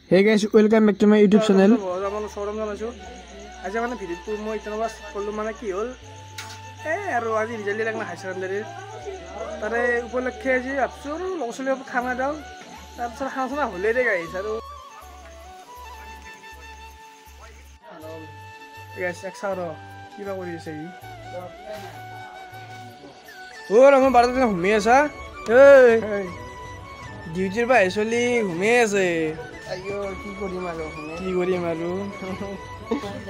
Hey guys, welcome back to my YouTube channel. আজি মানে ভিডিওটো মই ইতনবাস করলো মানে কি হল আৰু আজি ৰিজাল্ট লাগনা হাই সেকেন্ডাৰী তাৰে উপলক্ষে আজি ভাবছো লছলি খানা দাও তাৰপিছত খানা চানা হলে দে গাইছ আৰু গাইছ এক চাও কিবা কৰি আছে ই ও ৰমন বাৰটা দিন ঘুমি আছা এই ডিউটিৰ পৰা চলি ঘুমি আছে আইও কি কৰিম আৰু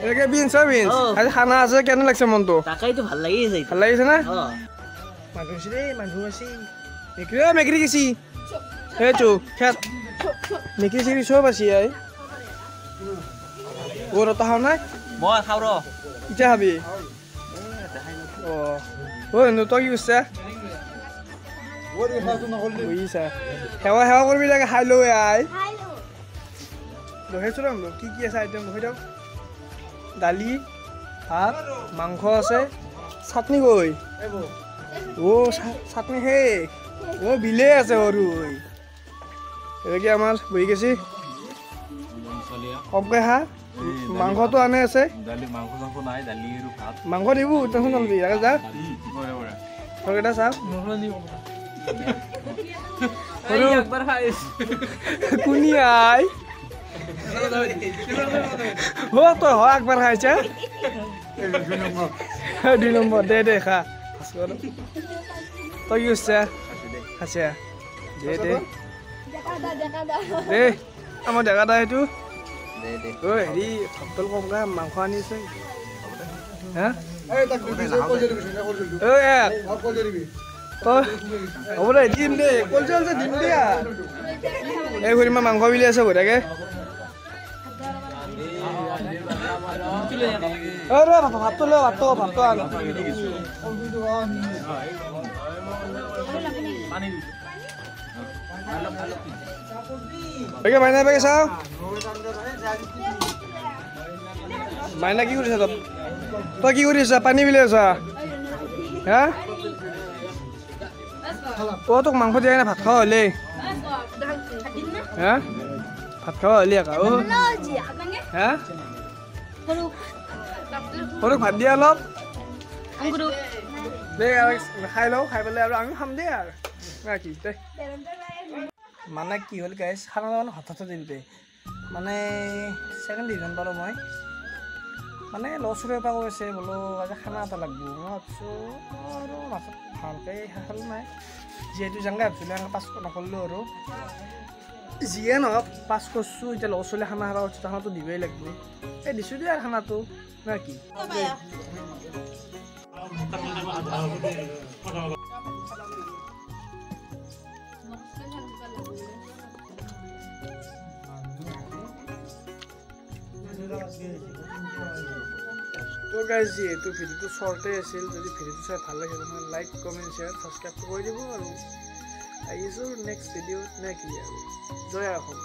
একে বিনছ আজি খানা আছে কেনে লাগছে মনটো তাকাইতো ভাল লাগিছে না মানুহ আছে মেকৰি গেছি সেইটো খেত মেকৰি চেকৰি চব আছে আই ও ৰতা খাও নাই মই খাও ৰ ইটা খাবি ও তই কি কৰিছা সেৱা কৰিবি লাগে খাই লৈ আই দহেছো ৰ কি কি আছে আইটেম দহে দিয়ক দালি ভাত মাংস আছে চাটনি গৈ ও চাটনি শেষ ও বিলে আছে সৰু এনেকৈ আমাৰ বহি গেছি কমকৈ খা মাংসটো আনে আছে মাংস দিব টেনশ্যন নলবি যা তইকেইটা চা কোনি আই ও তই হয় একবাৰ খাইছা 2 নম্বৰ দে খা তই কি কৰিছা খাইছা দে আমাৰ ডেকা দা সেইটো ঐ হেৰি ভাতল কমকা মাংস আনিছে হা তই হ'ব দে দিম দে কলচল দিম দে এই ঘূৰি মই মাংস বিলি আছে ঘূৰাকে ভাতটো লৈ ভাতটো আন মাইনা বেগে চাওঁ মাইনা কি কৰিছা তই কি কৰি আছা পানী বিলি আছা হা অ তোক মাংস দিয়া নাই ভাত খাৱা হ'লে হা ভাত খাৱা হ'লে হা সৰুক ভাত দিয়া অলপ দে খাই লওঁ খাই পেলাই আৰু আমি খাম দেই আৰু কি দে মানে কি হ'ল গাইছ খানা মানে হঠাৎ দিল দে মানে ছেকেণ্ড ডিভিজন পালোঁ মই মানে লছৰে পৰা কৈছে বোলো আজি খানা এটা লাগব মই ভাবছোঁ আৰু মাছত ভালকৈ খালোঁ নাই যিহেতু জাংগা ভাবছিলোঁ এনেকৈ পাছ নকৰিলোঁ আৰু যিয়ে নহওক পাছ কৰিছোঁ এতিয়া ল'ৰা ছোৱালী খানা খাব উচিত খানাটো দিবই লাগিব এই দিছোঁ দেই আৰু খানাটো না কি তো গাইজ যিহেতু ভিডিঅ'টো শ্বৰ্টেই আছিল যদি ভিডিঅ'টো চাই ভাল লাগে তেনেহ'লে লাইক কমেণ্ট শ্বেয়াৰ ছাবস্ক্ৰাইব কৰি দিব আৰু আহিছোঁ নেক্সট ভিডিঅ'ত নে কি আৰু জয় অসম।